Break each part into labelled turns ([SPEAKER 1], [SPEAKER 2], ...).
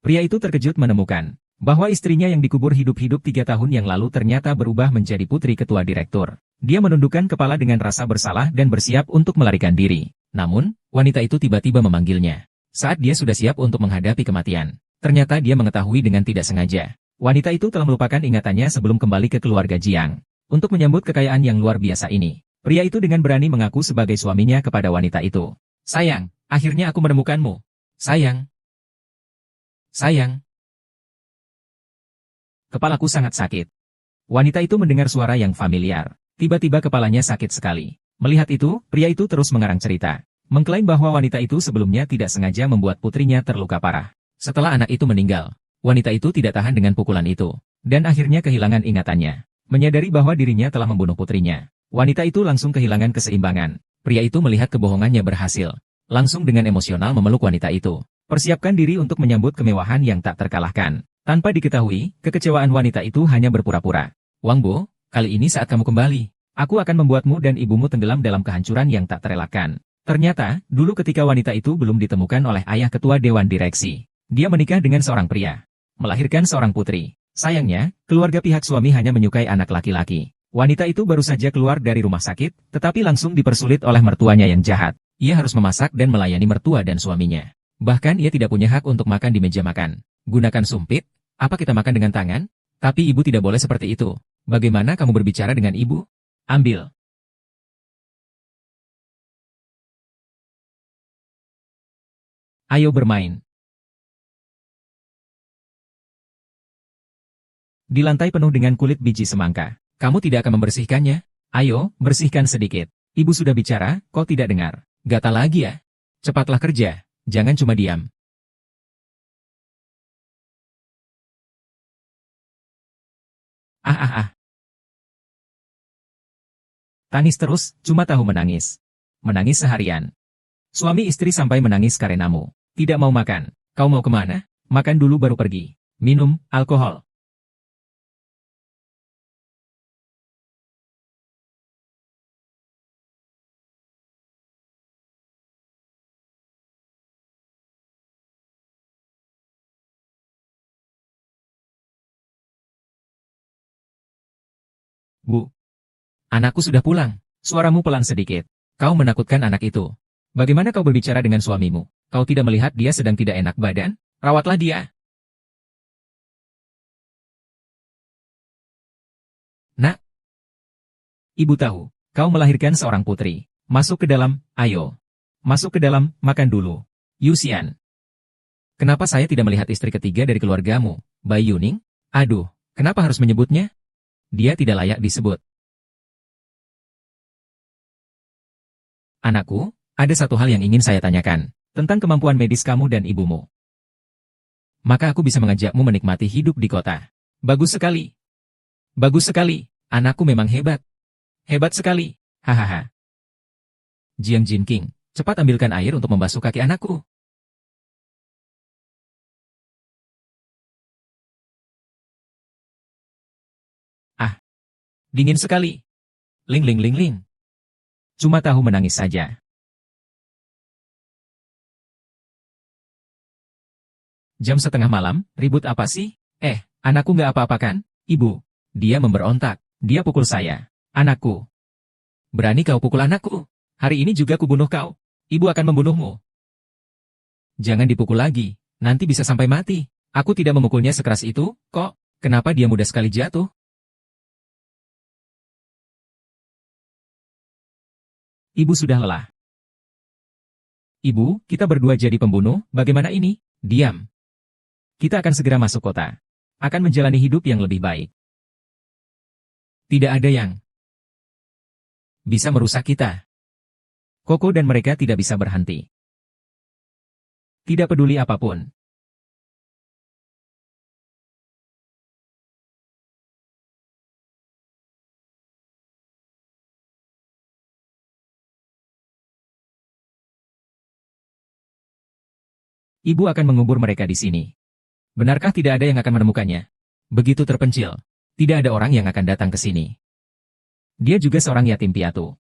[SPEAKER 1] Pria itu terkejut menemukan bahwa istrinya yang dikubur hidup-hidup 3 tahun yang lalu ternyata berubah menjadi putri ketua direktur. Dia menundukkan kepala dengan rasa bersalah dan bersiap untuk melarikan diri. Namun, wanita itu tiba-tiba memanggilnya. Saat dia sudah siap untuk menghadapi kematian, ternyata dia mengetahui dengan tidak sengaja. Wanita itu telah melupakan ingatannya sebelum kembali ke keluarga Jiang. Untuk menyambut kekayaan yang luar biasa ini, pria itu dengan berani mengaku sebagai suaminya kepada wanita itu. Sayang, akhirnya aku menemukanmu. Sayang. Sayang. Kepalaku sangat sakit. Wanita itu mendengar suara yang familiar. Tiba-tiba kepalanya sakit sekali. Melihat itu, pria itu terus mengarang cerita. Mengklaim bahwa wanita itu sebelumnya tidak sengaja membuat putrinya terluka parah. Setelah anak itu meninggal, wanita itu tidak tahan dengan pukulan itu. Dan akhirnya kehilangan ingatannya. Menyadari bahwa dirinya telah membunuh putrinya. Wanita itu langsung kehilangan keseimbangan. Pria itu melihat kebohongannya berhasil. Langsung dengan emosional memeluk wanita itu. Persiapkan diri untuk menyambut kemewahan yang tak terkalahkan. Tanpa diketahui, kekecewaan wanita itu hanya berpura-pura. Wang Bo, kali ini saat kamu kembali, aku akan membuatmu dan ibumu tenggelam dalam kehancuran yang tak terelakkan. Ternyata, dulu ketika wanita itu belum ditemukan oleh ayah ketua dewan direksi, dia menikah dengan seorang pria, melahirkan seorang putri. Sayangnya, keluarga pihak suami hanya menyukai anak laki-laki. Wanita itu baru saja keluar dari rumah sakit, tetapi langsung dipersulit oleh mertuanya yang jahat. Ia harus memasak dan melayani mertua dan suaminya. Bahkan ia tidak punya hak untuk makan di meja makan. Gunakan sumpit, apa kita makan dengan tangan? Tapi ibu tidak boleh seperti itu. Bagaimana kamu berbicara dengan ibu? Ambil. Ayo bermain. Di lantai penuh dengan kulit biji semangka. Kamu tidak akan membersihkannya? Ayo, bersihkan sedikit. Ibu sudah bicara, kau tidak dengar. Gatal lagi ya? Cepatlah kerja. Jangan cuma diam. Ah ah ah. Tangis terus, cuma tahu menangis. Menangis seharian. Suami istri sampai menangis karenamu. Tidak mau makan. Kau mau kemana? Makan dulu baru pergi. Minum, alkohol. Bu, anakku sudah pulang. Suaramu pelan sedikit. Kau menakutkan anak itu. Bagaimana kau berbicara dengan suamimu? Kau tidak melihat dia sedang tidak enak badan? Rawatlah dia. Nak, ibu tahu, kau melahirkan seorang putri. Masuk ke dalam, ayo. Masuk ke dalam, makan dulu. Yusian. Kenapa saya tidak melihat istri ketiga dari keluargamu, Bai Yuning? Aduh, kenapa harus menyebutnya? Dia tidak layak disebut. Anakku, ada satu hal yang ingin saya tanyakan, tentang kemampuan medis kamu dan ibumu. Maka aku bisa mengajakmu menikmati hidup di kota. Bagus sekali. Bagus sekali. Anakku memang hebat. Hebat sekali. Hahaha. Jiang Jinking, cepat ambilkan air untuk membasuh kaki anakku. Ah, dingin sekali. Ling ling ling ling. Cuma tahu menangis saja. Jam setengah malam, ribut apa sih? Anakku nggak apa-apa kan? Ibu. Dia memberontak. Dia pukul saya. Anakku. Berani kau pukul anakku? Hari ini juga kubunuh kau. Ibu akan membunuhmu. Jangan dipukul lagi. Nanti bisa sampai mati. Aku tidak memukulnya sekeras itu, kok. Kenapa dia mudah sekali jatuh? Ibu sudah lelah. Ibu, kita berdua jadi pembunuh, bagaimana ini? Diam. Kita akan segera masuk kota. Akan menjalani hidup yang lebih baik. Tidak ada yang bisa merusak kita. Koko dan mereka tidak bisa berhenti. Tidak peduli apapun. Ibu akan mengubur mereka di sini. Benarkah tidak ada yang akan menemukannya? Begitu terpencil. Tidak ada orang yang akan datang ke sini. Dia juga seorang yatim piatu.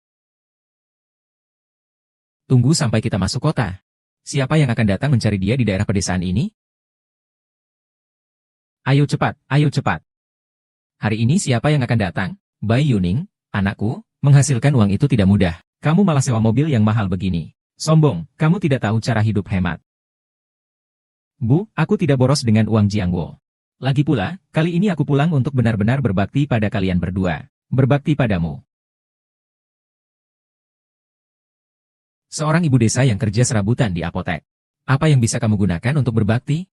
[SPEAKER 1] Tunggu sampai kita masuk kota. Siapa yang akan datang mencari dia di daerah pedesaan ini? Ayo cepat, ayo cepat. Hari ini siapa yang akan datang? Bai Yuning, anakku, menghasilkan uang itu tidak mudah. Kamu malah sewa mobil yang mahal begini. Sombong, kamu tidak tahu cara hidup hemat. Bu, aku tidak boros dengan uang Jiangwo. Lagi pula, kali ini aku pulang untuk benar-benar berbakti pada kalian berdua. Berbakti padamu. Seorang ibu desa yang kerja serabutan di apotek. Apa yang bisa kamu gunakan untuk berbakti?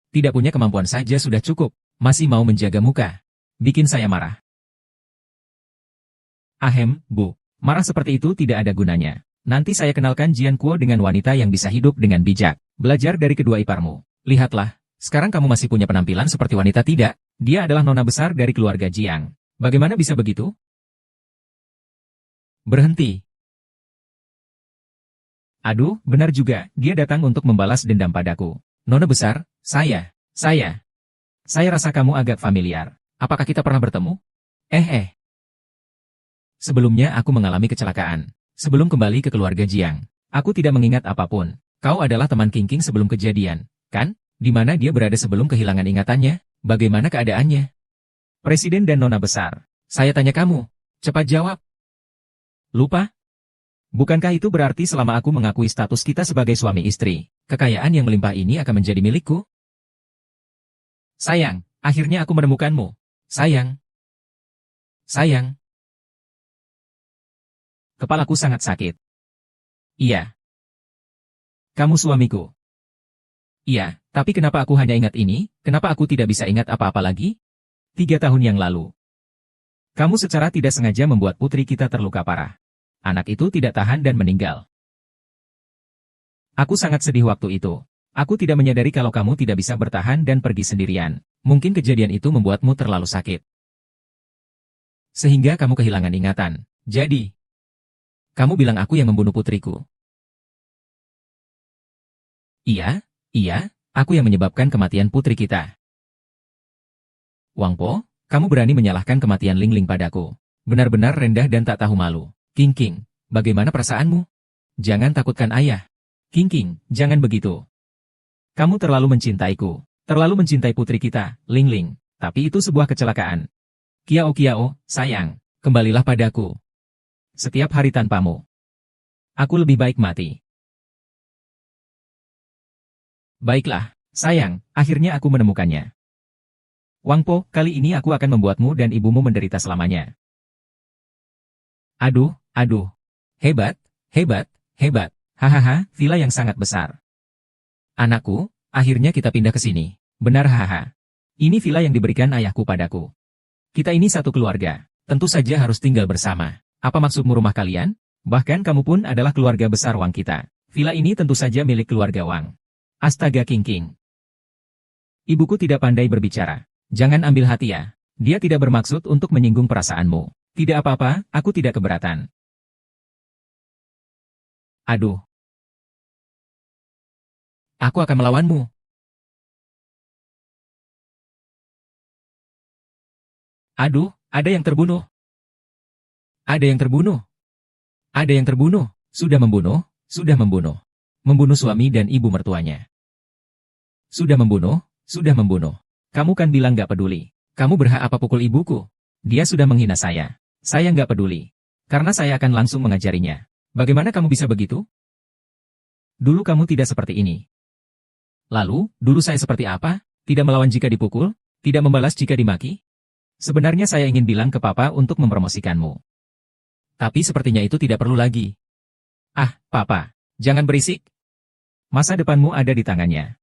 [SPEAKER 1] Tidak punya kemampuan saja sudah cukup, masih mau menjaga muka. Bikin saya marah. Ahem, Bu. Marah seperti itu tidak ada gunanya. Nanti saya kenalkan Jian Kuo dengan wanita yang bisa hidup dengan bijak. Belajar dari kedua iparmu. Lihatlah, sekarang kamu masih punya penampilan seperti wanita tidak? Dia adalah nona besar dari keluarga Jiang. Bagaimana bisa begitu? Berhenti. Aduh, benar juga, dia datang untuk membalas dendam padaku. Nona besar, saya rasa kamu agak familiar. Apakah kita pernah bertemu? Sebelumnya aku mengalami kecelakaan. Sebelum kembali ke keluarga Jiang, aku tidak mengingat apapun. Kau adalah teman King sebelum kejadian, kan? Di mana dia berada sebelum kehilangan ingatannya? Bagaimana keadaannya? Presiden dan nona besar. Saya tanya kamu. Cepat jawab. Lupa? Bukankah itu berarti selama aku mengakui status kita sebagai suami istri, kekayaan yang melimpah ini akan menjadi milikku? Sayang, akhirnya aku menemukanmu. Sayang. Kepalaku sangat sakit. Iya. Kamu suamiku. Iya, tapi kenapa aku hanya ingat ini? Kenapa aku tidak bisa ingat apa-apa lagi? 3 tahun yang lalu. Kamu secara tidak sengaja membuat putri kita terluka parah. Anak itu tidak tahan dan meninggal. Aku sangat sedih waktu itu. Aku tidak menyadari kalau kamu tidak bisa bertahan dan pergi sendirian. Mungkin kejadian itu membuatmu terlalu sakit. Sehingga kamu kehilangan ingatan. Jadi, kamu bilang aku yang membunuh putriku. Iya, aku yang menyebabkan kematian putri kita. Wang Po, kamu berani menyalahkan kematian Ling Ling padaku. Benar-benar rendah dan tak tahu malu. King, bagaimana perasaanmu? Jangan takutkan ayah. King, jangan begitu. Kamu terlalu mencintaiku. Terlalu mencintai putri kita, Ling Ling. Tapi itu sebuah kecelakaan. Kiao, sayang, kembalilah padaku. Setiap hari tanpamu, aku lebih baik mati. Baiklah, sayang, akhirnya aku menemukannya. Wang Po, kali ini aku akan membuatmu dan ibumu menderita selamanya. Aduh. Hebat. Hahaha, villa yang sangat besar. Anakku, akhirnya kita pindah ke sini. Benar hahaha. Ini villa yang diberikan ayahku padaku. Kita ini satu keluarga, tentu saja harus tinggal bersama. Apa maksudmu rumah kalian? Bahkan kamu pun adalah keluarga besar Wang kita. Villa ini tentu saja milik keluarga Wang. Astaga King. Ibuku tidak pandai berbicara. Jangan ambil hati ya. Dia tidak bermaksud untuk menyinggung perasaanmu. Tidak apa-apa, aku tidak keberatan. Aduh. Aku akan melawanmu. Aduh, ada yang terbunuh. Sudah membunuh. Membunuh suami dan ibu mertuanya. Sudah membunuh. Kamu kan bilang gak peduli. Kamu berhak apa pukul ibuku? Dia sudah menghina saya. Saya nggak peduli. Karena saya akan langsung mengajarinya. Bagaimana kamu bisa begitu? Dulu kamu tidak seperti ini. Lalu, dulu saya seperti apa? Tidak melawan jika dipukul? Tidak membalas jika dimaki? Sebenarnya saya ingin bilang ke papa untuk mempromosikanmu. Tapi sepertinya itu tidak perlu lagi. Ah, papa. Jangan berisik. Masa depanmu ada di tangannya.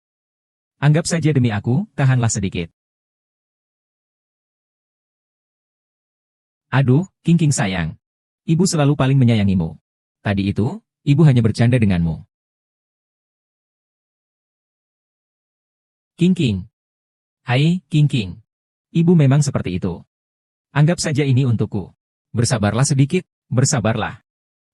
[SPEAKER 1] Anggap saja demi aku, tahanlah sedikit. Aduh, King sayang. Ibu selalu paling menyayangimu. Tadi itu, ibu hanya bercanda denganmu. King. Hai, King. Ibu memang seperti itu. Anggap saja ini untukku. Bersabarlah sedikit, bersabarlah.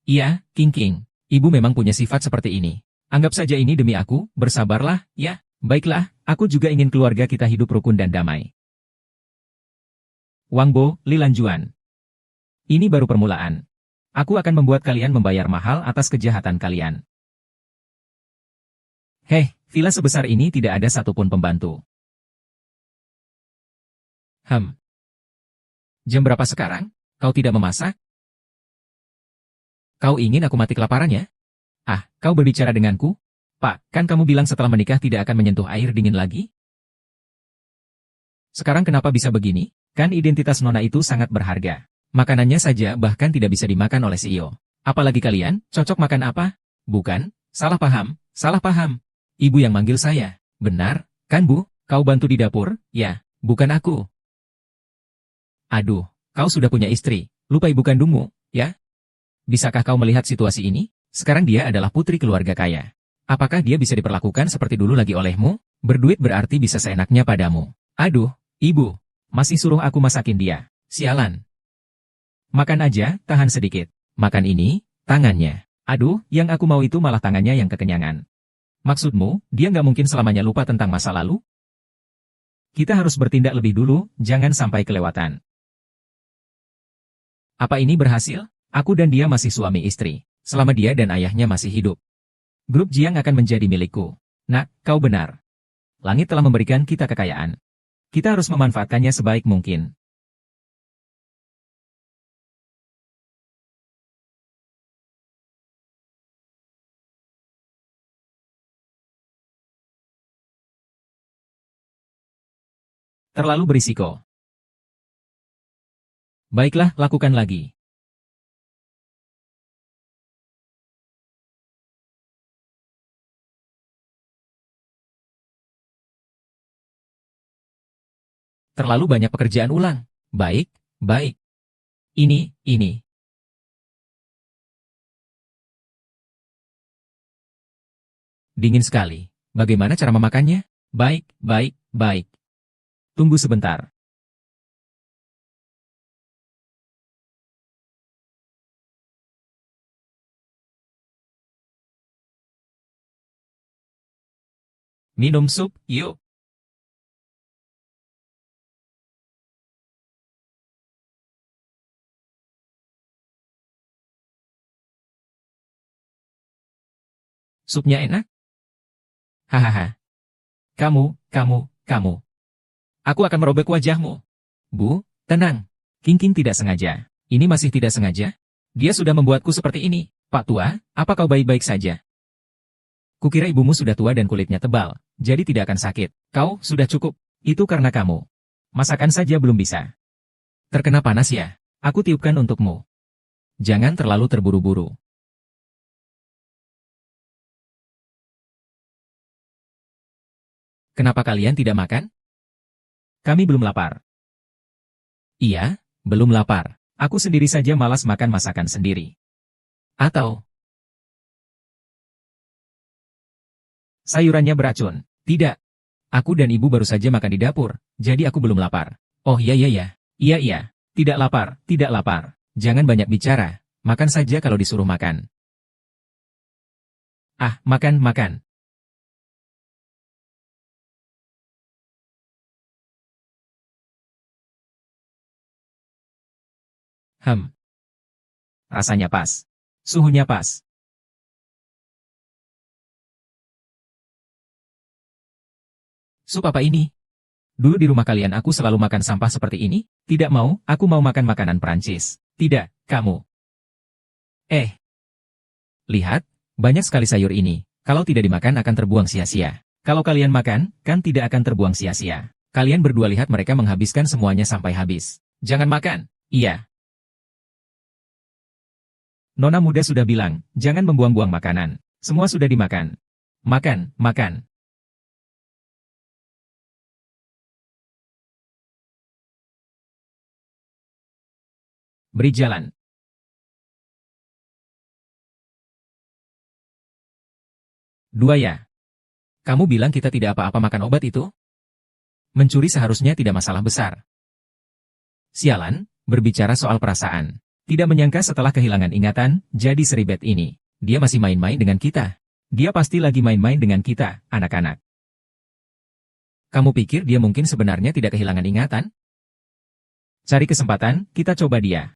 [SPEAKER 1] Iya, King. Ibu memang punya sifat seperti ini. Anggap saja ini demi aku, bersabarlah, ya. Baiklah, aku juga ingin keluarga kita hidup rukun dan damai. Wang Bo, Li Lanjuan. Ini baru permulaan. Aku akan membuat kalian membayar mahal atas kejahatan kalian. Heh, villa sebesar ini tidak ada satupun pembantu. Jam berapa sekarang? Kau tidak memasak? Kau ingin aku mati kelaparan ya? Ah, kau berbicara denganku? Pak, kan kamu bilang setelah menikah tidak akan menyentuh air dingin lagi? Sekarang kenapa bisa begini? Kan identitas Nona itu sangat berharga. Makanannya saja bahkan tidak bisa dimakan oleh CEO. Apalagi kalian, cocok makan apa? Bukan, salah paham, salah paham. Ibu yang manggil saya. Benar, kan Bu? Kau bantu di dapur? Ya, bukan aku. Aduh, kau sudah punya istri, lupa ibu kandungmu, ya? Bisakah kau melihat situasi ini? Sekarang dia adalah putri keluarga kaya. Apakah dia bisa diperlakukan seperti dulu lagi olehmu? Berduit berarti bisa seenaknya padamu. Aduh, ibu, masih suruh aku masakin dia. Sialan. Makan aja, tahan sedikit. Makan ini, tangannya. Aduh, yang aku mau itu malah tangannya yang kekenyangan. Maksudmu, dia nggak mungkin selamanya lupa tentang masa lalu? Kita harus bertindak lebih dulu, jangan sampai kelewatan. Apa ini berhasil? Aku dan dia masih suami istri, selama dia dan ayahnya masih hidup. Grup Jiang akan menjadi milikku. Nak, kau benar. Langit telah memberikan kita kekayaan. Kita harus memanfaatkannya sebaik mungkin. Terlalu berisiko. Baiklah, lakukan lagi. Terlalu banyak pekerjaan ulang. Baik, baik. Ini. Dingin sekali. Bagaimana cara memakannya? Baik, baik, baik. Tunggu sebentar. Minum sup, yuk. Supnya enak? Hahaha. Kamu. Aku akan merobek wajahmu. Bu, tenang. King tidak sengaja. Ini masih tidak sengaja? Dia sudah membuatku seperti ini. Pak tua, apa kau baik-baik saja? Kukira ibumu sudah tua dan kulitnya tebal, jadi tidak akan sakit. Kau, sudah cukup. Itu karena kamu. Masakan saja belum bisa. Terkena panas ya? Aku tiupkan untukmu. Jangan terlalu terburu-buru. Kenapa kalian tidak makan? Kami belum lapar. Iya, belum lapar. Aku sendiri saja malas makan masakan sendiri. Atau sayurannya beracun. Tidak. Aku dan ibu baru saja makan di dapur, jadi aku belum lapar. Oh iya. Iya. Tidak lapar, tidak lapar. Jangan banyak bicara. Makan saja kalau disuruh makan. Ah, makan. Rasanya pas. Suhunya pas. Sup apa ini? Dulu di rumah kalian aku selalu makan sampah seperti ini? Tidak mau, aku mau makan makanan Perancis. Tidak, kamu. Lihat, banyak sekali sayur ini. Kalau tidak dimakan akan terbuang sia-sia. Kalau kalian makan, kan tidak akan terbuang sia-sia. Kalian berdua lihat mereka menghabiskan semuanya sampai habis. Jangan makan. Iya. Nona muda sudah bilang, jangan membuang-buang makanan. Semua sudah dimakan. Makan. Beri jalan. Dua ya. Kamu bilang kita tidak apa-apa makan obat itu? Mencuri seharusnya tidak masalah besar. Sialan, berbicara soal perasaan. Tidak menyangka setelah kehilangan ingatan, jadi seribet ini. Dia masih main-main dengan kita. Dia pasti lagi main-main dengan kita, anak-anak. Kamu pikir dia mungkin sebenarnya tidak kehilangan ingatan? Cari kesempatan, kita coba dia.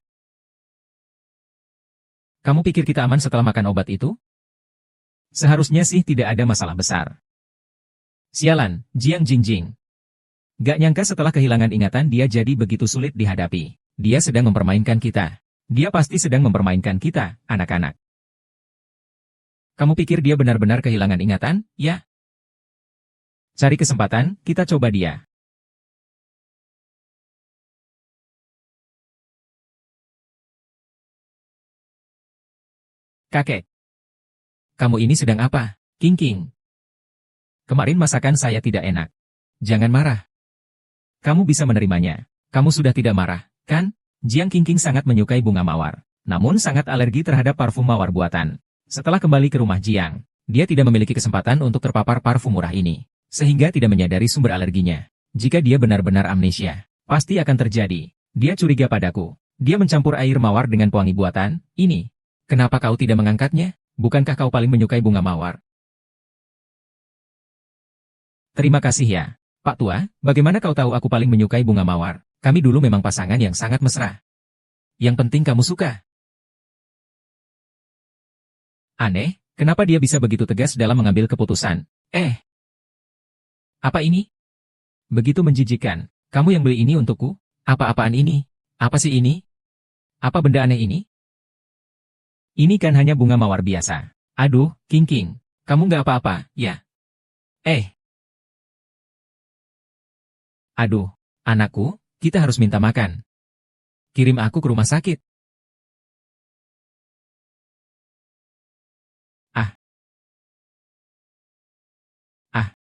[SPEAKER 1] Kamu pikir kita aman setelah makan obat itu? Seharusnya sih tidak ada masalah besar. Sialan, Jiang Jingjing. Gak nyangka setelah kehilangan ingatan dia jadi begitu sulit dihadapi. Dia sedang mempermainkan kita. Dia pasti sedang mempermainkan kita, anak-anak. Kamu pikir dia benar-benar kehilangan ingatan, ya? Cari kesempatan, kita coba dia. Kakek. Kamu ini sedang apa, King King? Kemarin masakan saya tidak enak. Jangan marah. Kamu bisa menerimanya. Kamu sudah tidak marah, kan? Jiang Qingqing sangat menyukai bunga mawar, namun sangat alergi terhadap parfum mawar buatan. Setelah kembali ke rumah Jiang, dia tidak memiliki kesempatan untuk terpapar parfum murah ini, sehingga tidak menyadari sumber alerginya. Jika dia benar-benar amnesia, pasti akan terjadi. Dia curiga padaku. Dia mencampur air mawar dengan pewangi buatan, ini. Kenapa kau tidak mengangkatnya? Bukankah kau paling menyukai bunga mawar? Terima kasih ya, Pak Tua. Bagaimana kau tahu aku paling menyukai bunga mawar? Kami dulu memang pasangan yang sangat mesra. Yang penting kamu suka. Aneh, kenapa dia bisa begitu tegas dalam mengambil keputusan? Apa ini? Begitu menjijikkan. Kamu yang beli ini untukku? Apa-apaan ini? Apa sih ini? Apa benda aneh ini? Ini kan hanya bunga mawar biasa. Aduh, King King. Kamu nggak apa-apa, ya? Aduh, anakku, kita harus minta makan. Kirim aku ke rumah sakit. Ah. Ah.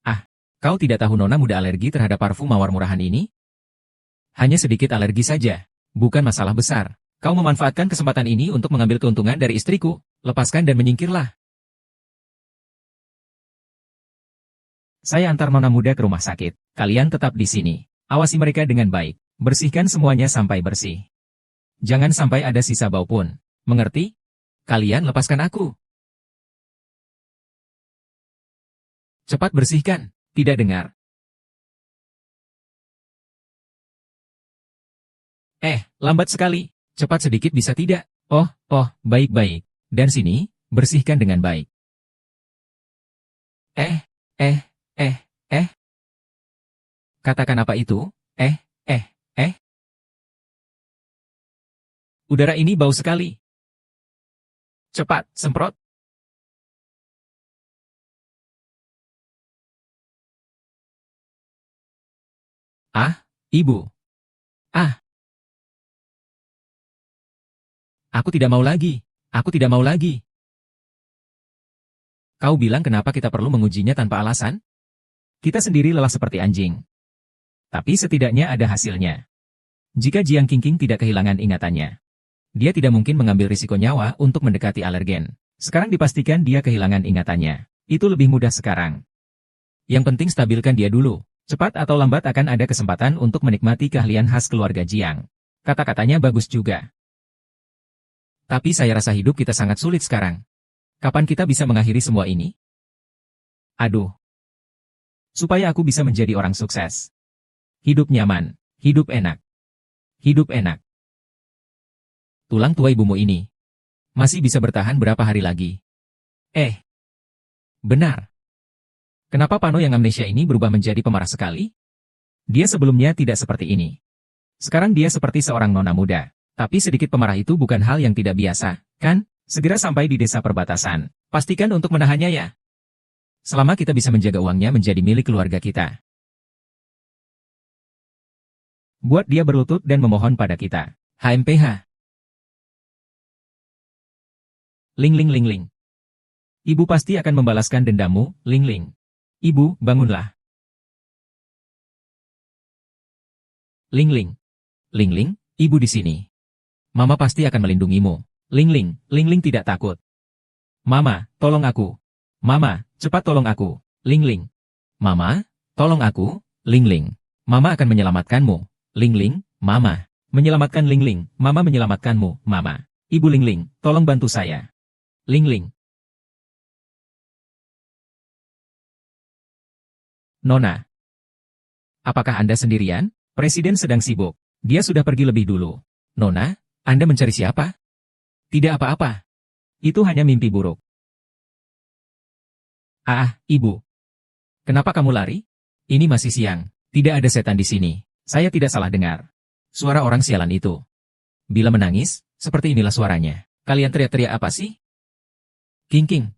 [SPEAKER 1] Ah. Kau tidak tahu Nona muda alergi terhadap parfum mawar murahan ini? Hanya sedikit alergi saja. Bukan masalah besar. Kau memanfaatkan kesempatan ini untuk mengambil keuntungan dari istriku. Lepaskan dan menyingkirlah. Saya antar Nona muda ke rumah sakit. Kalian tetap di sini. Awasi mereka dengan baik. Bersihkan semuanya sampai bersih. Jangan sampai ada sisa bau pun. Mengerti? Kalian lepaskan aku. Cepat bersihkan. Tidak dengar. Lambat sekali. Cepat sedikit bisa tidak? Oh, baik-baik. Dan sini, bersihkan dengan baik. Katakan apa itu? Udara ini bau sekali. Cepat, semprot. Ah, Ibu. Aku tidak mau lagi. Aku tidak mau lagi. Kau bilang kenapa kita perlu mengujinya tanpa alasan? Kita sendiri lelah seperti anjing. Tapi setidaknya ada hasilnya. Jika Jiang Qingqing tidak kehilangan ingatannya, dia tidak mungkin mengambil risiko nyawa untuk mendekati alergen. Sekarang dipastikan dia kehilangan ingatannya. Itu lebih mudah sekarang. Yang penting stabilkan dia dulu. Cepat atau lambat akan ada kesempatan untuk menikmati keahlian khas keluarga Jiang. Kata-katanya bagus juga. Tapi saya rasa hidup kita sangat sulit sekarang. Kapan kita bisa mengakhiri semua ini? Aduh. Supaya aku bisa menjadi orang sukses. Hidup nyaman, hidup enak. Hidup enak. Tulang tua ibumu ini masih bisa bertahan berapa hari lagi? Benar. Kenapa Pano yang amnesia ini berubah menjadi pemarah sekali? Dia sebelumnya tidak seperti ini. Sekarang dia seperti seorang nona muda. Tapi sedikit pemarah itu bukan hal yang tidak biasa, kan? Segera sampai di desa perbatasan. Pastikan untuk menahannya ya. Selama kita bisa menjaga uangnya menjadi milik keluarga kita. Buat dia berlutut dan memohon pada kita. HMPH. Ling ling ling ling. Ibu pasti akan membalaskan dendammu, Ling ling. Ibu, bangunlah. Ling ling. Ling ling, ibu di sini. Mama pasti akan melindungimu. Ling ling tidak takut. Mama, tolong aku. Mama, cepat tolong aku. Ling ling. Mama, tolong aku. Ling ling. Mama akan menyelamatkanmu. Ling ling, Mama. Menyelamatkan Ling ling, Mama menyelamatkanmu, Mama. Ibu Ling ling, tolong bantu saya. Ling ling. Nona. Apakah Anda sendirian? Presiden sedang sibuk. Dia sudah pergi lebih dulu. Nona? Anda mencari siapa? Tidak apa-apa. Itu hanya mimpi buruk. Ah, ibu. Kenapa kamu lari? Ini masih siang. Tidak ada setan di sini. Saya tidak salah dengar. Suara orang sialan itu. Bila menangis, seperti inilah suaranya. Kalian teriak-teriak apa sih? King.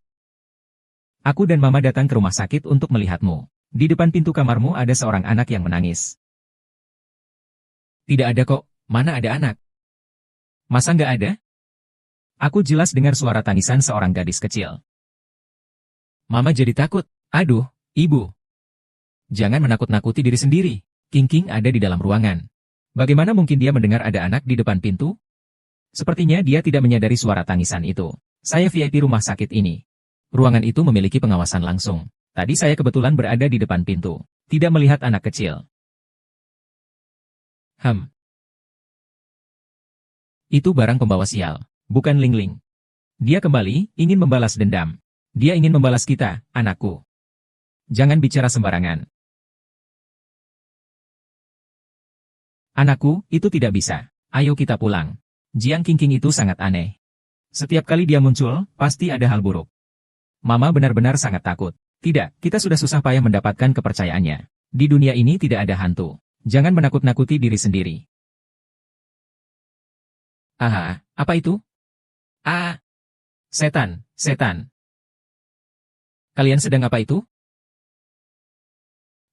[SPEAKER 1] Aku dan Mama datang ke rumah sakit untuk melihatmu. Di depan pintu kamarmu ada seorang anak yang menangis. Tidak ada kok, mana ada anak? Masa nggak ada? Aku jelas dengar suara tangisan seorang gadis kecil. Mama jadi takut. Aduh, ibu. Jangan menakut-nakuti diri sendiri. King ada di dalam ruangan. Bagaimana mungkin dia mendengar ada anak di depan pintu? Sepertinya dia tidak menyadari suara tangisan itu. Saya VIP rumah sakit ini. Ruangan itu memiliki pengawasan langsung. Tadi saya kebetulan berada di depan pintu. Tidak melihat anak kecil. Itu barang pembawa sial. Bukan Ling. Dia kembali, ingin membalas dendam. Dia ingin membalas kita, anakku. Jangan bicara sembarangan. Anakku, itu tidak bisa. Ayo kita pulang. Jiang King itu sangat aneh. Setiap kali dia muncul, pasti ada hal buruk. Mama benar-benar sangat takut. Tidak, kita sudah susah payah mendapatkan kepercayaannya. Di dunia ini tidak ada hantu. Jangan menakut-nakuti diri sendiri. Ah, apa itu? Ah, setan. Kalian sedang apa itu?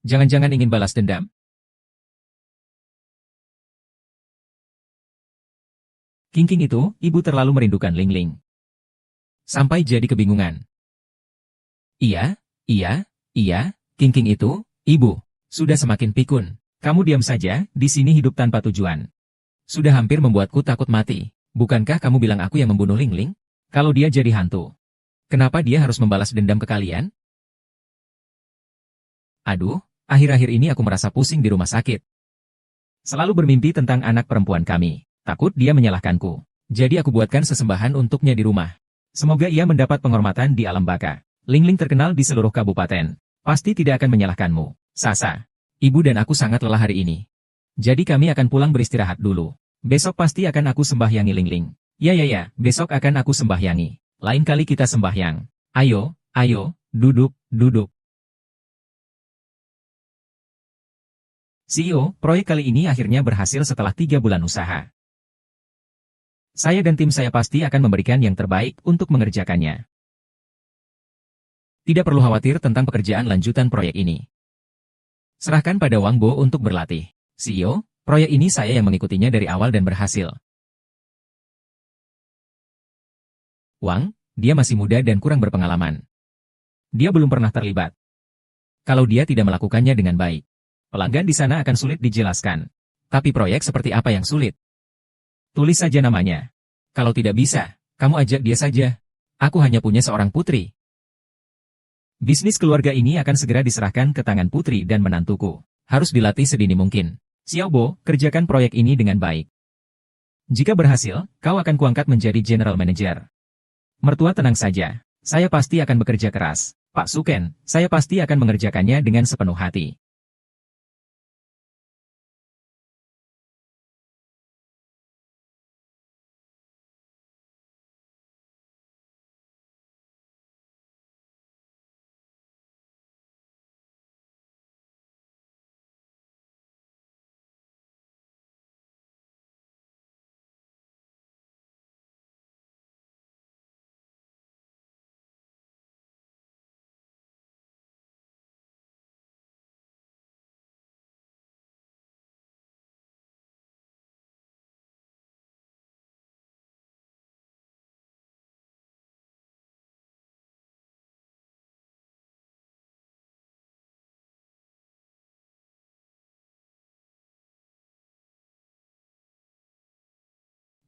[SPEAKER 1] Jangan-jangan ingin balas dendam? King itu, ibu terlalu merindukan Ling. Sampai jadi kebingungan. Iya, King itu, ibu, sudah semakin pikun. Kamu diam saja, di sini hidup tanpa tujuan. Sudah hampir membuatku takut mati. Bukankah kamu bilang aku yang membunuh Ling? Kalau dia jadi hantu, kenapa dia harus membalas dendam ke kalian? Aduh, akhir-akhir ini aku merasa pusing di rumah sakit. Selalu bermimpi tentang anak perempuan kami. Takut dia menyalahkanku. Jadi aku buatkan sesembahan untuknya di rumah. Semoga ia mendapat penghormatan di alam baka. Ling terkenal di seluruh kabupaten. Pasti tidak akan menyalahkanmu. Sasa. Ibu dan aku sangat lelah hari ini. Jadi kami akan pulang beristirahat dulu. Besok pasti akan aku sembahyangi Ling. Ya, besok akan aku sembahyangi. Lain kali kita sembahyang. Ayo, duduk. CEO, proyek kali ini akhirnya berhasil setelah 3 bulan usaha. Saya dan tim saya pasti akan memberikan yang terbaik untuk mengerjakannya. Tidak perlu khawatir tentang pekerjaan lanjutan proyek ini. Serahkan pada Wang Bo untuk berlatih. CEO, proyek ini saya yang mengikutinya dari awal dan berhasil. Wang, dia masih muda dan kurang berpengalaman. Dia belum pernah terlibat. Kalau dia tidak melakukannya dengan baik, pelanggan di sana akan sulit dijelaskan. Tapi proyek seperti apa yang sulit? Tulis saja namanya. Kalau tidak bisa, kamu ajak dia saja. Aku hanya punya seorang putri. Bisnis keluarga ini akan segera diserahkan ke tangan putri dan menantuku. Harus dilatih sedini mungkin. Xiaobo, kerjakan proyek ini dengan baik. Jika berhasil, kau akan kuangkat menjadi general manager. Mertua tenang saja. Saya pasti akan bekerja keras. Pak Suken, saya pasti akan mengerjakannya dengan sepenuh hati.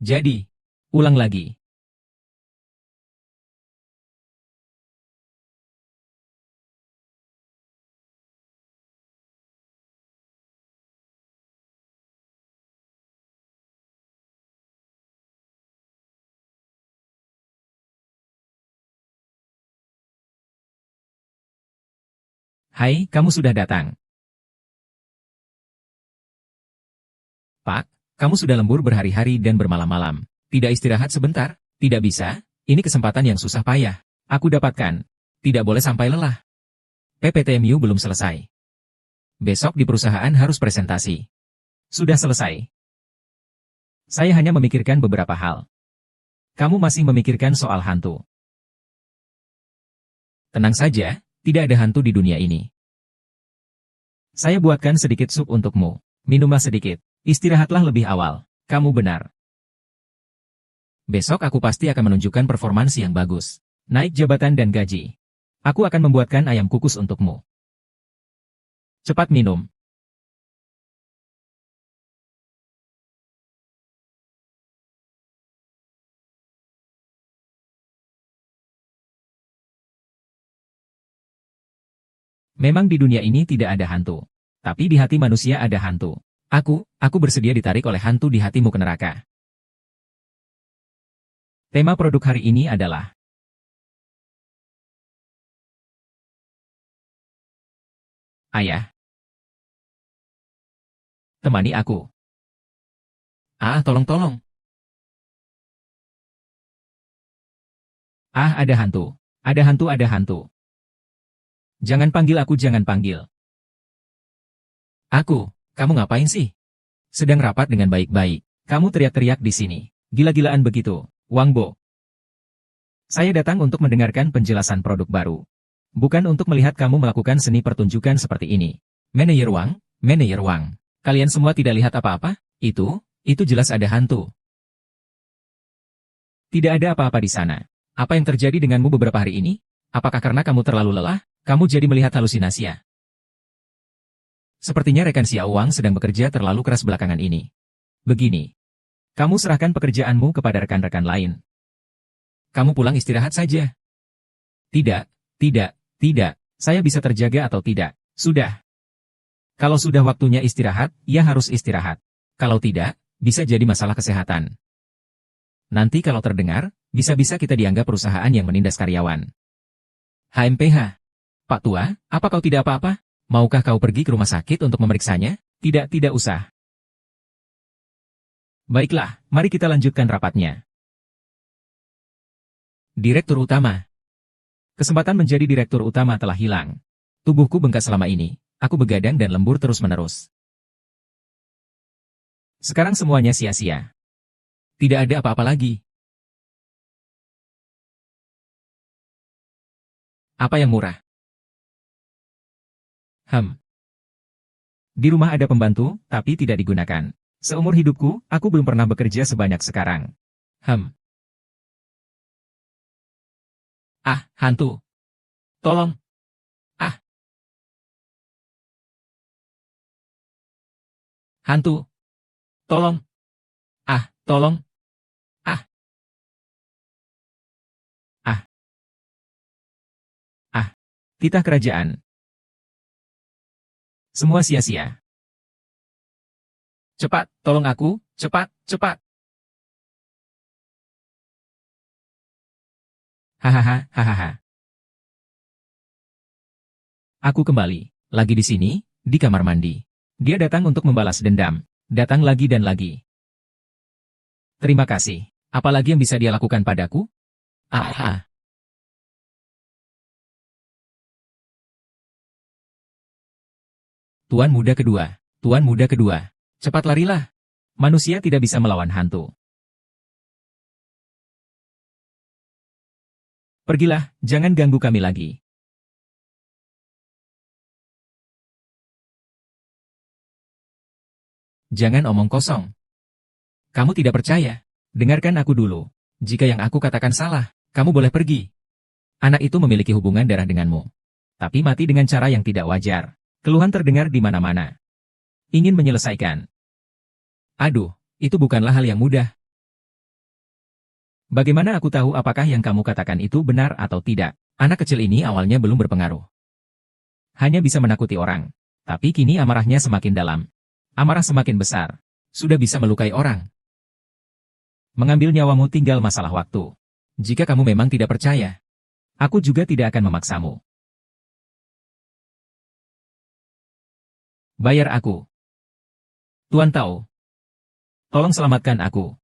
[SPEAKER 1] Jadi, ulang lagi. Hai, kamu sudah datang. Pak, kamu sudah lembur berhari-hari dan bermalam-malam. Tidak istirahat sebentar? Tidak bisa, ini kesempatan yang susah payah. Aku dapatkan. Tidak boleh sampai lelah. PPTMU belum selesai. Besok di perusahaan harus presentasi. Sudah selesai. Saya hanya memikirkan beberapa hal. Kamu masih memikirkan soal hantu. Tenang saja, tidak ada hantu di dunia ini. Saya buatkan sedikit sup untukmu. Minumlah sedikit. Istirahatlah lebih awal. Kamu benar. Besok aku pasti akan menunjukkan performansi yang bagus. Naik jabatan dan gaji. Aku akan membuatkan ayam kukus untukmu. Cepat minum. Memang di dunia ini tidak ada hantu. Tapi di hati manusia ada hantu. Aku bersedia ditarik oleh hantu di hatimu ke neraka. Tema produk hari ini adalah Ayah. Temani aku. Tolong. Ada hantu. Ada hantu. Jangan panggil aku, jangan panggil. Kamu ngapain sih? Sedang rapat dengan baik-baik. Kamu teriak-teriak di sini. Gila-gilaan begitu, Wangbo. Saya datang untuk mendengarkan penjelasan produk baru. Bukan untuk melihat kamu melakukan seni pertunjukan seperti ini. Manajer Wang. Kalian semua tidak lihat apa-apa? Itu jelas ada hantu. Tidak ada apa-apa di sana. Apa yang terjadi denganmu beberapa hari ini? Apakah karena kamu terlalu lelah? Kamu jadi melihat halusinasi ya? Sepertinya rekan Xiao Wang sedang bekerja terlalu keras belakangan ini. Begini. Kamu serahkan pekerjaanmu kepada rekan-rekan lain. Kamu pulang istirahat saja. Tidak. Saya bisa terjaga atau tidak. Sudah. Kalau sudah waktunya istirahat, ya harus istirahat. Kalau tidak, bisa jadi masalah kesehatan. Nanti kalau terdengar, bisa-bisa kita dianggap perusahaan yang menindas karyawan. HMPH. Pak Tua, apa kau tidak apa-apa? Maukah kau pergi ke rumah sakit untuk memeriksanya? Tidak usah. Baiklah, mari kita lanjutkan rapatnya. Direktur Utama. Kesempatan menjadi direktur utama telah hilang. Tubuhku bengkak selama ini, aku begadang dan lembur terus-menerus. Sekarang semuanya sia-sia. Tidak ada apa-apa lagi. Apa yang murah? Di rumah ada pembantu, tapi tidak digunakan. Seumur hidupku, aku belum pernah bekerja sebanyak sekarang. Hantu. Tolong. Hantu. Tolong. Tolong. Ah. Titah kerajaan. Semua sia-sia. Cepat, tolong aku, cepat. Hahaha. Aku kembali, lagi di sini, di kamar mandi. Dia datang untuk membalas dendam. Datang lagi dan lagi. Terima kasih. Apalagi yang bisa dia lakukan padaku? Tuan muda kedua. Cepat larilah. Manusia tidak bisa melawan hantu. Pergilah, jangan ganggu kami lagi. Jangan omong kosong. Kamu tidak percaya? Dengarkan aku dulu. Jika yang aku katakan salah, kamu boleh pergi. Anak itu memiliki hubungan darah denganmu. Tapi mati dengan cara yang tidak wajar. Keluhan terdengar di mana-mana. Ingin menyelesaikan. Aduh, itu bukanlah hal yang mudah. Bagaimana aku tahu apakah yang kamu katakan itu benar atau tidak? Anak kecil ini awalnya belum berpengaruh. Hanya bisa menakuti orang. Tapi kini amarahnya semakin dalam. Amarah semakin besar. Sudah bisa melukai orang. Mengambil nyawamu tinggal masalah waktu. Jika kamu memang tidak percaya, aku juga tidak akan memaksamu. Bayar aku. Tuan tahu. Tolong selamatkan aku.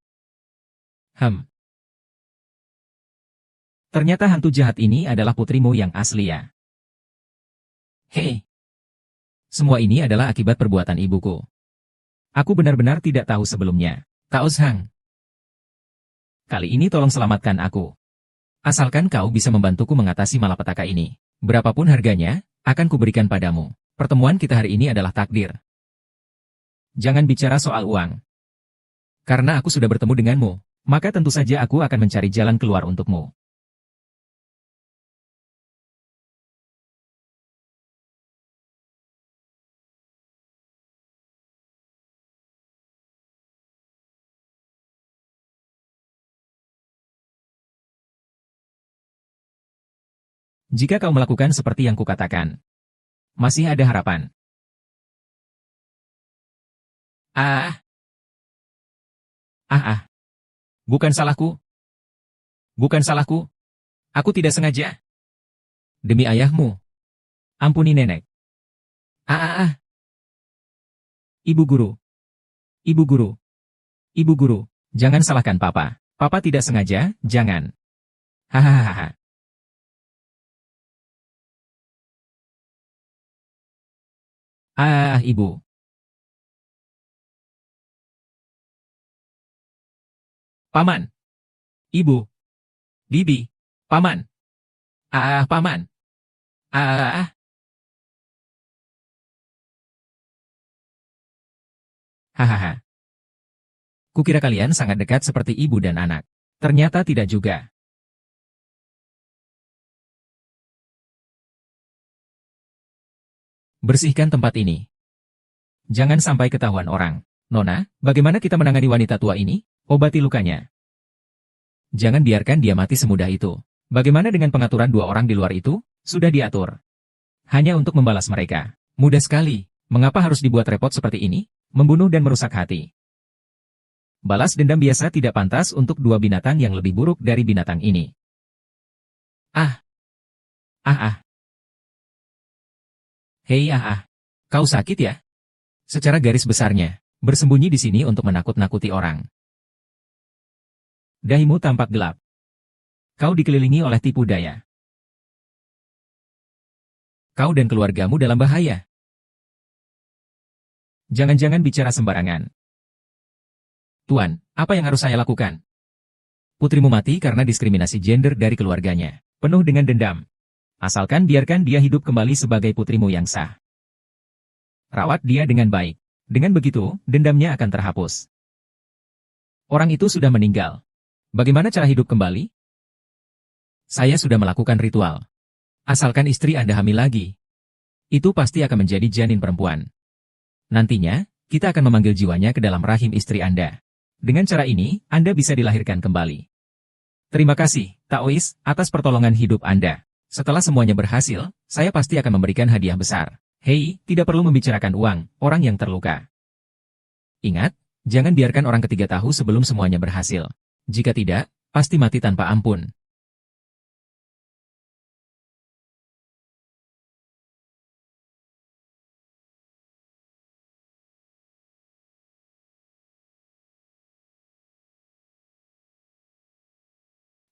[SPEAKER 1] Ternyata hantu jahat ini adalah putrimu yang asli ya. Hei, semua ini adalah akibat perbuatan ibuku. Aku benar-benar tidak tahu sebelumnya. Taos Hang, kali ini tolong selamatkan aku. Asalkan kau bisa membantuku mengatasi malapetaka ini. Berapapun harganya, akan kuberikan padamu. Pertemuan kita hari ini adalah takdir. Jangan bicara soal uang. Karena aku sudah bertemu denganmu, maka tentu saja aku akan mencari jalan keluar untukmu. Jika kau melakukan seperti yang kukatakan, masih ada harapan. Ah, ah, ah, bukan salahku. Bukan salahku. Aku tidak sengaja. Demi ayahmu. Ampuni nenek. Ah, ah, ah. Ibu guru. Ibu guru. Ibu guru. Jangan salahkan papa. Papa tidak sengaja, jangan. Hahaha. Ah, ibu. Paman. Ibu. Bibi. Paman. Ah, paman. Ah, hahaha. Kukira kalian sangat dekat seperti ibu dan anak. Ternyata tidak juga. Bersihkan tempat ini. Jangan sampai ketahuan orang. Nona, bagaimana kita menangani wanita tua ini? Obati lukanya. Jangan biarkan dia mati semudah itu. Bagaimana dengan pengaturan dua orang di luar itu? Sudah diatur. Hanya untuk membalas mereka. Mudah sekali. Mengapa harus dibuat repot seperti ini? Membunuh dan merusak hati. Balas dendam biasa tidak pantas untuk dua binatang yang lebih buruk dari binatang ini. Ah, ah, ah. Hei, ah, ah. Kau sakit ya? Secara garis besarnya, bersembunyi di sini untuk menakut-nakuti orang. Dahimu tampak gelap. Kau dikelilingi oleh tipu daya. Kau dan keluargamu dalam bahaya. Jangan-jangan bicara sembarangan. Tuan, apa yang harus saya lakukan? Putrimu mati karena diskriminasi gender dari keluarganya. Penuh dengan dendam. Asalkan biarkan dia hidup kembali sebagai putrimu yang sah. Rawat dia dengan baik. Dengan begitu, dendamnya akan terhapus. Orang itu sudah meninggal. Bagaimana cara hidup kembali? Saya sudah melakukan ritual. Asalkan istri Anda hamil lagi, itu pasti akan menjadi janin perempuan. Nantinya, kita akan memanggil jiwanya ke dalam rahim istri Anda. Dengan cara ini, Anda bisa dilahirkan kembali. Terima kasih, Taois, atas pertolongan hidup Anda. Setelah semuanya berhasil, saya pasti akan memberikan hadiah besar. Hei, tidak perlu membicarakan uang, orang yang terluka. Ingat, jangan biarkan orang ketiga tahu sebelum semuanya berhasil. Jika tidak, pasti mati tanpa ampun.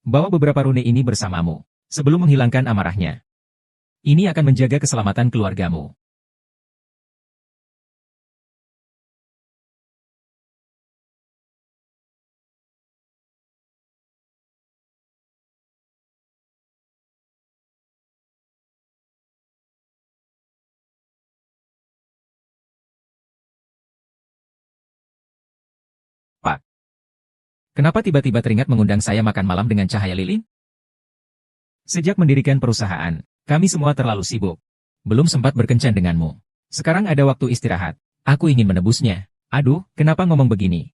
[SPEAKER 1] Bawa beberapa rune ini bersamamu, sebelum menghilangkan amarahnya. Ini akan menjaga keselamatan keluargamu. Pak, kenapa tiba-tiba teringat mengundang saya makan malam dengan cahaya lilin? Sejak mendirikan perusahaan, kami semua terlalu sibuk. Belum sempat berkencan denganmu. Sekarang ada waktu istirahat. Aku ingin menebusnya. Aduh, kenapa ngomong begini?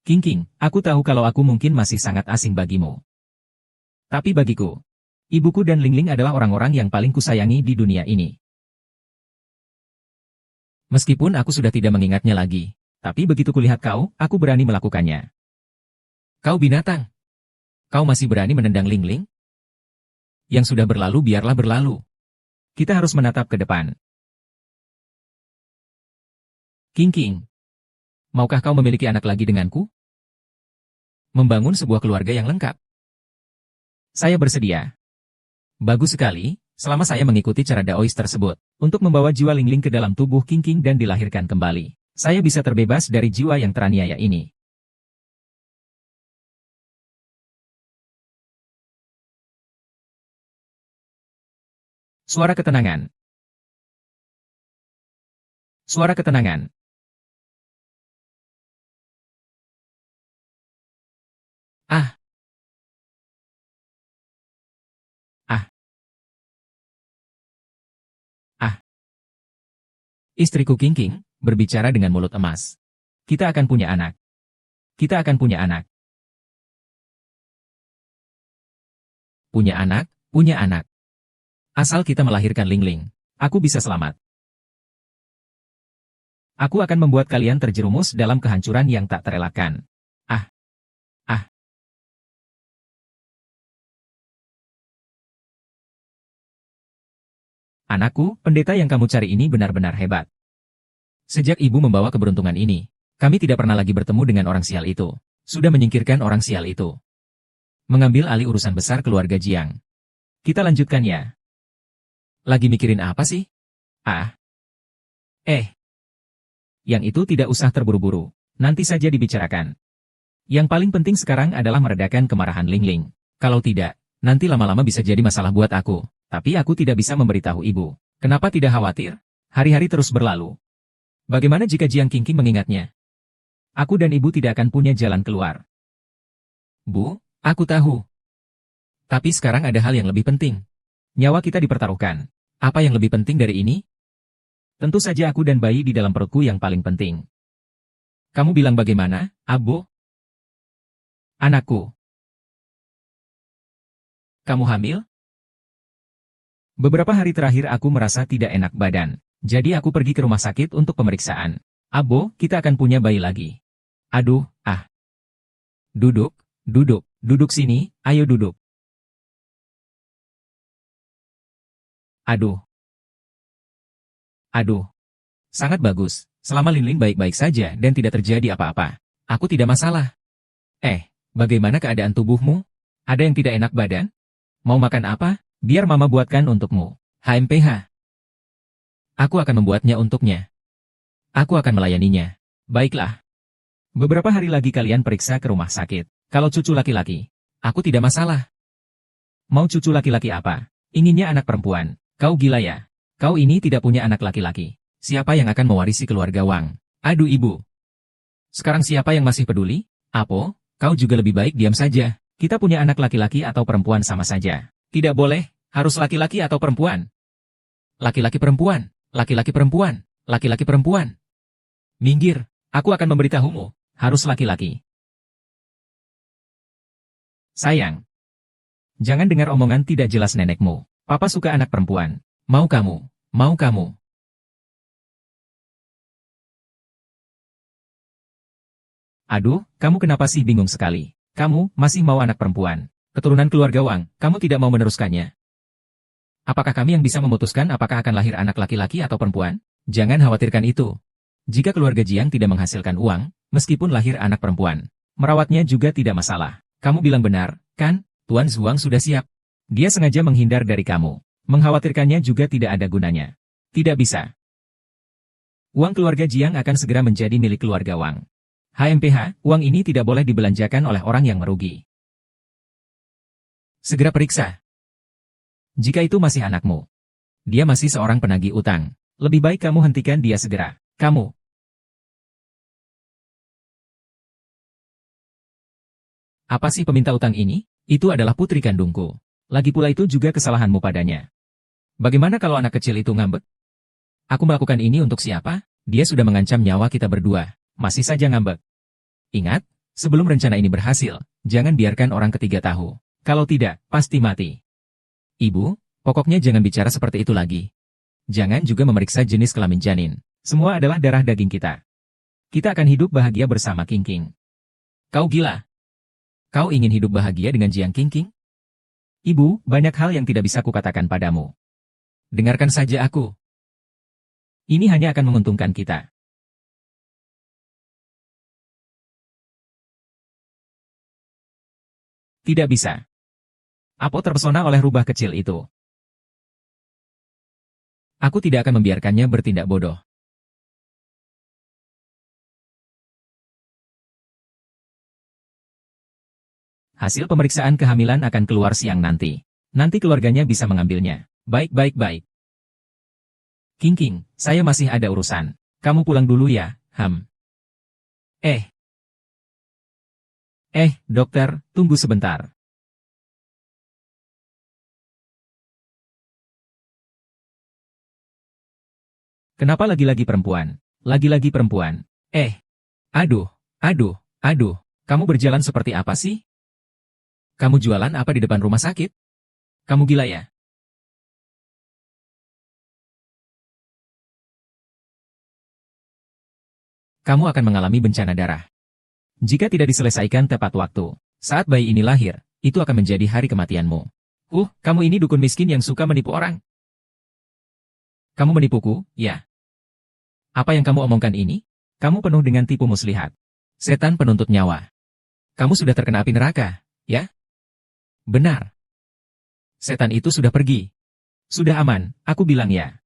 [SPEAKER 1] King, aku tahu kalau aku mungkin masih sangat asing bagimu. Tapi bagiku, ibuku dan Lingling adalah orang-orang yang paling kusayangi di dunia ini. Meskipun aku sudah tidak mengingatnya lagi, tapi begitu kulihat kau, aku berani melakukannya. Kau binatang. Kau masih berani menendang Lingling? Yang sudah berlalu biarlah berlalu. Kita harus menatap ke depan. King, maukah kau memiliki anak lagi denganku? Membangun sebuah keluarga yang lengkap. Saya bersedia. Bagus sekali, selama saya mengikuti cara Daois tersebut, untuk membawa jiwa Lingling ke dalam tubuh King dan dilahirkan kembali, saya bisa terbebas dari jiwa yang teraniaya ini. Suara ketenangan. Suara ketenangan. Ah, ah, ah. Istriku King berbicara dengan mulut emas. Kita akan punya anak. Kita akan punya anak. Punya anak, punya anak. Asal kita melahirkan Lingling, aku bisa selamat. Aku akan membuat kalian terjerumus dalam kehancuran yang tak terelakkan. Ah, ah. Anakku, pendeta yang kamu cari ini benar-benar hebat. Sejak ibu membawa keberuntungan ini, kami tidak pernah lagi bertemu dengan orang sial itu. Sudah menyingkirkan orang sial itu. Mengambil alih urusan besar keluarga Jiang. Kita lanjutkan ya. Lagi mikirin apa sih? Ah. Yang itu tidak usah terburu-buru. Nanti saja dibicarakan. Yang paling penting sekarang adalah meredakan kemarahan Lingling. Kalau tidak, nanti lama-lama bisa jadi masalah buat aku. Tapi aku tidak bisa memberitahu ibu. Kenapa tidak khawatir? Hari-hari terus berlalu. Bagaimana jika Jiang King mengingatnya? Aku dan ibu tidak akan punya jalan keluar. Bu, aku tahu. Tapi sekarang ada hal yang lebih penting. Nyawa kita dipertaruhkan. Apa yang lebih penting dari ini? Tentu saja aku dan bayi di dalam perutku yang paling penting. Kamu bilang bagaimana, Abu? Anakku. Kamu hamil? Beberapa hari terakhir aku merasa tidak enak badan. Jadi aku pergi ke rumah sakit untuk pemeriksaan. Abo, kita akan punya bayi lagi. Aduh, ah. Duduk, duduk, duduk sini, ayo duduk. Aduh. Aduh. Sangat bagus. Selama Lingling baik-baik saja dan tidak terjadi apa-apa. Aku tidak masalah. Bagaimana keadaan tubuhmu? Ada yang tidak enak badan? Mau makan apa? Biar mama buatkan untukmu. HMPH. Aku akan membuatnya untuknya. Aku akan melayaninya. Baiklah. Beberapa hari lagi kalian periksa ke rumah sakit. Kalau cucu laki-laki, aku tidak masalah. Mau cucu laki-laki apa? Inginnya anak perempuan. Kau gila ya? Kau ini tidak punya anak laki-laki. Siapa yang akan mewarisi keluarga Wang? Aduh ibu. Sekarang siapa yang masih peduli? Apo, kau juga lebih baik diam saja. Kita punya anak laki-laki atau perempuan sama saja. Tidak boleh, harus laki-laki atau perempuan. Laki-laki perempuan, laki-laki perempuan, laki-laki perempuan. Minggir, aku akan memberitahumu. Harus laki-laki. Sayang. Jangan dengar omongan tidak jelas nenekmu. Papa suka anak perempuan. Mau kamu, mau kamu. Aduh, kamu kenapa sih bingung sekali? Kamu masih mau anak perempuan. Keturunan keluarga Wang, kamu tidak mau meneruskannya. Apakah kami yang bisa memutuskan apakah akan lahir anak laki-laki atau perempuan? Jangan khawatirkan itu. Jika keluarga Jiang tidak menghasilkan uang, meskipun lahir anak perempuan, merawatnya juga tidak masalah. Kamu bilang benar, kan? Tuan Zhuang sudah siap. Dia sengaja menghindar dari kamu. Mengkhawatirkannya juga tidak ada gunanya. Tidak bisa. Uang keluarga Jiang akan segera menjadi milik keluarga Wang. HMPH, uang ini tidak boleh dibelanjakan oleh orang yang merugi. Segera periksa. Jika itu masih anakmu, dia masih seorang penagih utang. Lebih baik kamu hentikan dia segera. Kamu. Apa sih peminta utang ini? Itu adalah putri kandungku. Lagi pula itu juga kesalahanmu padanya. Bagaimana kalau anak kecil itu ngambek? Aku melakukan ini untuk siapa? Dia sudah mengancam nyawa kita berdua. Masih saja ngambek. Ingat, sebelum rencana ini berhasil, jangan biarkan orang ketiga tahu. Kalau tidak, pasti mati. Ibu, pokoknya jangan bicara seperti itu lagi. Jangan juga memeriksa jenis kelamin janin. Semua adalah darah daging kita. Kita akan hidup bahagia bersama King. Kau gila. Kau ingin hidup bahagia dengan Jiang King? Ibu, banyak hal yang tidak bisa kukatakan padamu. Dengarkan saja aku. Ini hanya akan menguntungkan kita. Tidak bisa. Apo terpesona oleh rubah kecil itu. Aku tidak akan membiarkannya bertindak bodoh. Hasil pemeriksaan kehamilan akan keluar siang nanti. Nanti keluarganya bisa mengambilnya. Baik, baik, baik. King, saya masih ada urusan. Kamu pulang dulu ya, dokter, tunggu sebentar. Kenapa lagi-lagi perempuan? Lagi-lagi perempuan. Aduh, aduh, kamu berjalan seperti apa sih? Kamu jualan apa di depan rumah sakit? Kamu gila ya? Kamu akan mengalami bencana darah. Jika tidak diselesaikan tepat waktu, saat bayi ini lahir, itu akan menjadi hari kematianmu. Kamu ini dukun miskin yang suka menipu orang. Kamu menipuku, ya? Apa yang kamu omongkan ini? Kamu penuh dengan tipu muslihat. Setan penuntut nyawa. Kamu sudah terkena api neraka, ya? Benar. Setan itu sudah pergi. Sudah aman, aku bilang ya.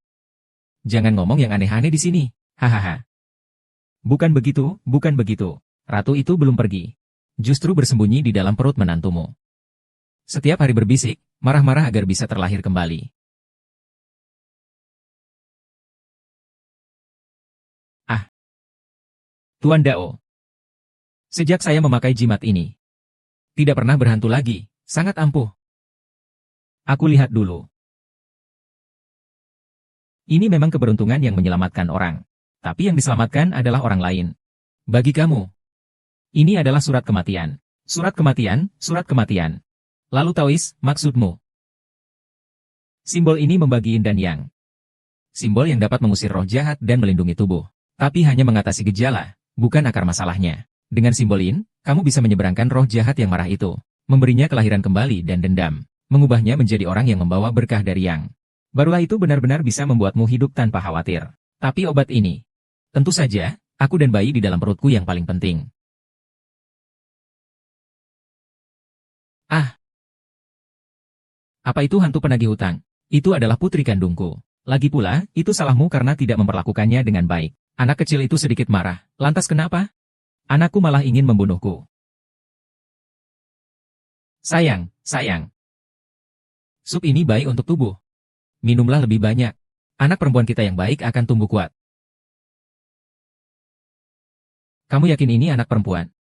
[SPEAKER 1] Jangan ngomong yang aneh-aneh di sini. Hahaha. Bukan begitu, bukan begitu. Ratu itu belum pergi. Justru bersembunyi di dalam perut menantumu. Setiap hari berbisik, marah-marah agar bisa terlahir kembali. Tuan Dao. Sejak saya memakai jimat ini, tidak pernah berhantu lagi, sangat ampuh. Aku lihat dulu. Ini memang keberuntungan yang menyelamatkan orang. Tapi yang diselamatkan adalah orang lain. Bagi kamu, ini adalah surat kematian. Surat kematian, surat kematian. Lalu Taois, maksudmu? Simbol ini membagi yin dan yang. Simbol yang dapat mengusir roh jahat dan melindungi tubuh. Tapi hanya mengatasi gejala, bukan akar masalahnya. Dengan simbol yin, kamu bisa menyeberangkan roh jahat yang marah itu, memberinya kelahiran kembali dan dendam, mengubahnya menjadi orang yang membawa berkah dari yang. Barulah itu benar-benar bisa membuatmu hidup tanpa khawatir. Tapi obat ini, tentu saja, aku dan bayi di dalam perutku yang paling penting. Apa itu hantu penagih hutang? Itu adalah putri kandungku. Lagi pula, itu salahmu karena tidak memperlakukannya dengan baik. Anak kecil itu sedikit marah. Lantas kenapa? Anakku malah ingin membunuhku. Sayang. Sup ini baik untuk tubuh. Minumlah lebih banyak. Anak perempuan kita yang baik akan tumbuh kuat. Kamu yakin ini anak perempuan?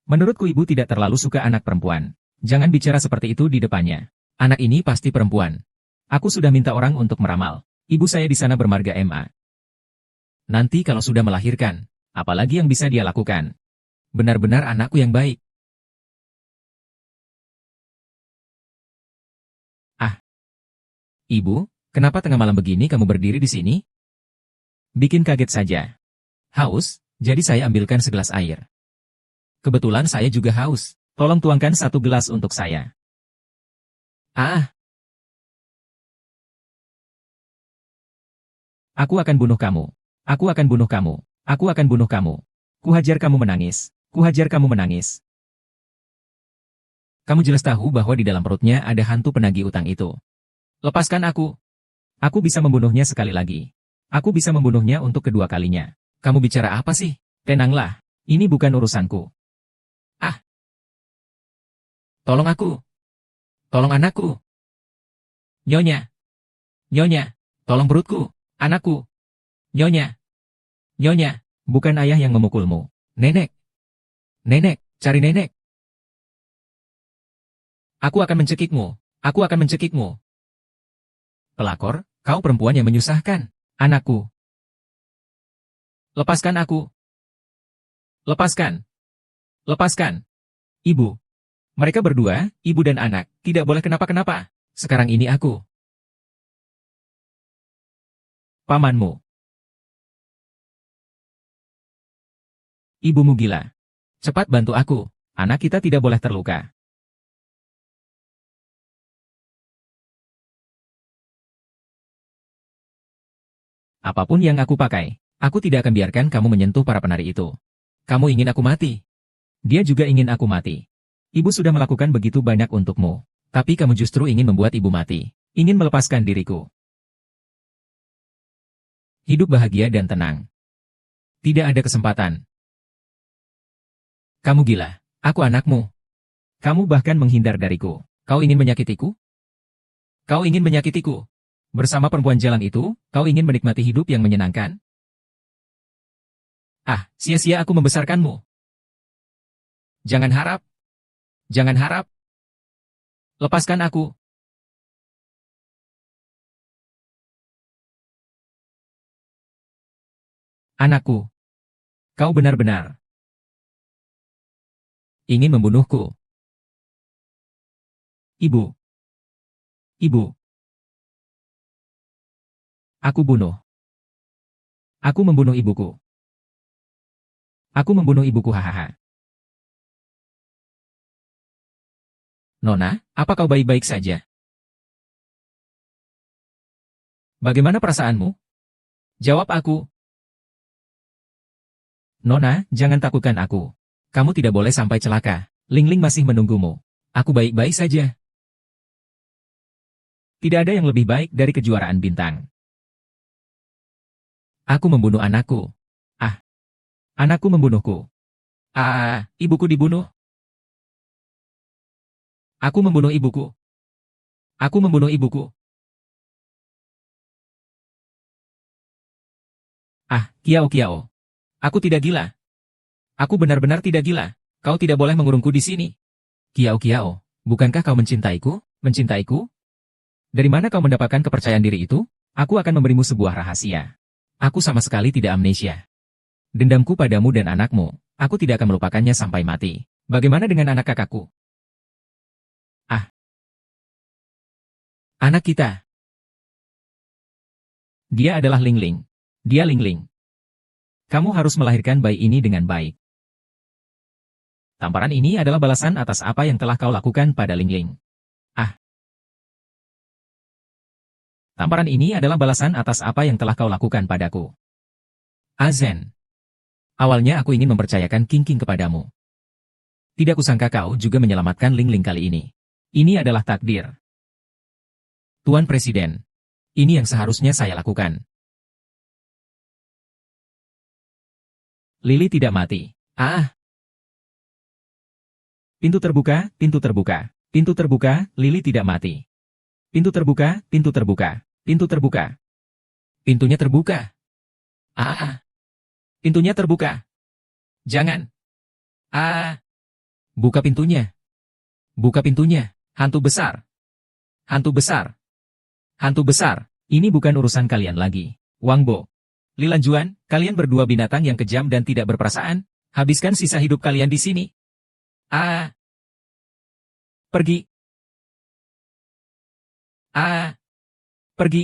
[SPEAKER 1] Menurutku ibu tidak terlalu suka anak perempuan. Jangan bicara seperti itu di depannya. Anak ini pasti perempuan. Aku sudah minta orang untuk meramal. Ibu saya di sana bermarga MA. Nanti kalau sudah melahirkan, apalagi yang bisa dia lakukan? Benar-benar anakku yang baik. Ibu, kenapa tengah malam begini kamu berdiri di sini? Bikin kaget saja. Haus, jadi saya ambilkan segelas air. Kebetulan saya juga haus. Tolong tuangkan satu gelas untuk saya. Aku akan bunuh kamu. Aku akan bunuh kamu. Aku akan bunuh kamu. Kuhajar kamu menangis. Kuhajar kamu menangis. Kamu jelas tahu bahwa di dalam perutnya ada hantu penagih utang itu. Lepaskan aku. Aku bisa membunuhnya sekali lagi. Aku bisa membunuhnya untuk kedua kalinya. Kamu bicara apa sih? Tenanglah. Ini bukan urusanku. Tolong aku. Tolong anakku. Nyonya. Nyonya. Tolong perutku. Anakku. Nyonya. Nyonya. Bukan ayah yang memukulmu. Nenek. Nenek. Cari nenek. Aku akan mencekikmu. Aku akan mencekikmu. Pelakor, kau perempuan yang menyusahkan. Anakku. Lepaskan aku. Lepaskan. Lepaskan. Ibu. Mereka berdua, ibu dan anak, tidak boleh kenapa-kenapa. Sekarang ini aku. Pamanmu. Ibumu gila. Cepat bantu aku. Anak kita tidak boleh terluka. Apapun yang aku pakai, aku tidak akan biarkan kamu menyentuh para penari itu. Kamu ingin aku mati. Dia juga ingin aku mati. Ibu sudah melakukan begitu banyak untukmu. Tapi kamu justru ingin membuat ibu mati. Ingin melepaskan diriku. Hidup bahagia dan tenang. Tidak ada kesempatan. Kamu gila. Aku anakmu. Kamu bahkan menghindar dariku. Kau ingin menyakitiku? Kau ingin menyakitiku? Bersama perempuan jalan itu, kau ingin menikmati hidup yang menyenangkan? Ah, sia-sia aku membesarkanmu. Jangan harap. Jangan harap. Lepaskan aku. Anakku. Kau benar-benar ingin membunuhku. Ibu. Ibu. Aku bunuh. Aku membunuh ibuku. Aku membunuh ibuku, hahaha. Nona, apa kau baik-baik saja? Bagaimana perasaanmu? Jawab aku. Nona, jangan takutkan aku. Kamu tidak boleh sampai celaka. Ling Ling masih menunggumu. Aku baik-baik saja. Tidak ada yang lebih baik dari kejuaraan bintang. Aku membunuh anakku. Ah. Anakku membunuhku. Ibuku dibunuh. Aku membunuh ibuku. Aku membunuh ibuku. Kiao Kiao. Aku tidak gila. Aku benar-benar tidak gila. Kau tidak boleh mengurungku di sini. Kiao Kiao, bukankah kau mencintaiku? Mencintaiku? Dari mana kau mendapatkan kepercayaan diri itu? Aku akan memberimu sebuah rahasia. Aku sama sekali tidak amnesia. Dendamku padamu dan anakmu, aku tidak akan melupakannya sampai mati. Bagaimana dengan anak kakakku? Anak kita. Dia adalah Ling Ling. Dia Ling Ling. Kamu harus melahirkan bayi ini dengan baik. Tamparan ini adalah balasan atas apa yang telah kau lakukan pada Ling Ling. Tamparan ini adalah balasan atas apa yang telah kau lakukan padaku. Azen. Awalnya aku ingin mempercayakan King King kepadamu. Tidak kusangka kau juga menyelamatkan Ling Ling kali ini. Ini adalah takdir. Tuan Presiden. Ini yang seharusnya saya lakukan. Lily tidak mati. Pintu terbuka, pintu terbuka. Pintu terbuka, Lily tidak mati. Pintu terbuka, pintu terbuka. Pintu terbuka. Pintunya terbuka. Pintunya terbuka. Jangan. Buka pintunya. Buka pintunya. Hantu besar. Hantu besar. Hantu besar. Ini bukan urusan kalian lagi. Wang Bo. Lilan Juan, kalian berdua binatang yang kejam dan tidak berperasaan. Habiskan sisa hidup kalian di sini. Pergi. Pergi.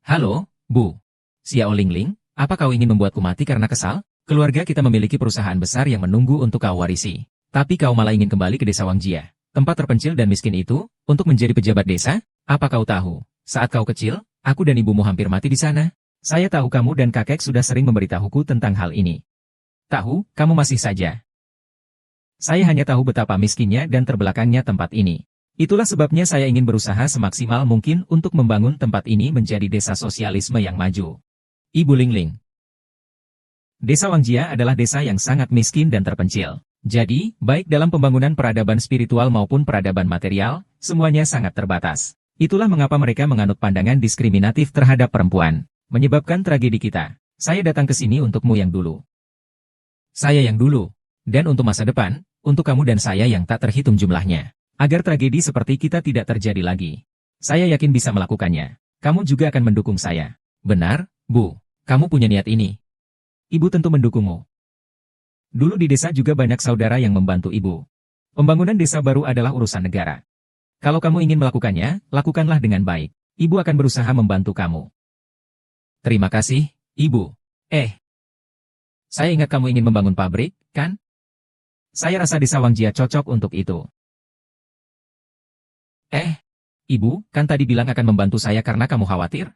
[SPEAKER 1] Halo, Bu. Xiao Lingling, apa kau ingin membuatku mati karena kesal? Keluarga kita memiliki perusahaan besar yang menunggu untuk kau warisi. Tapi kau malah ingin kembali ke desa Wangjia, tempat terpencil dan miskin itu, untuk menjadi pejabat desa? Apa kau tahu, saat kau kecil, aku dan ibumu hampir mati di sana? Saya tahu kamu dan kakek sudah sering memberitahuku tentang hal ini. Tahu, kamu masih saja. Saya hanya tahu betapa miskinnya dan terbelakangnya tempat ini. Itulah sebabnya saya ingin berusaha semaksimal mungkin untuk membangun tempat ini menjadi desa sosialisme yang maju. Ibu Lingling. Desa Wangjia adalah desa yang sangat miskin dan terpencil. Jadi, baik dalam pembangunan peradaban spiritual maupun peradaban material, semuanya sangat terbatas. Itulah mengapa mereka menganut pandangan diskriminatif terhadap perempuan, menyebabkan tragedi kita. Saya datang ke sini untukmu yang dulu. Saya yang dulu. Dan untuk masa depan, untuk kamu dan saya yang tak terhitung jumlahnya. Agar tragedi seperti kita tidak terjadi lagi. Saya yakin bisa melakukannya. Kamu juga akan mendukung saya. Benar, Bu. Kamu punya niat ini. Ibu tentu mendukungmu. Dulu di desa juga banyak saudara yang membantu ibu. Pembangunan desa baru adalah urusan negara. Kalau kamu ingin melakukannya, lakukanlah dengan baik. Ibu akan berusaha membantu kamu. Terima kasih, Ibu. Saya ingat kamu ingin membangun pabrik, kan? Saya rasa desa Wangjia cocok untuk itu. Ibu, kan tadi bilang akan membantu saya karena kamu khawatir?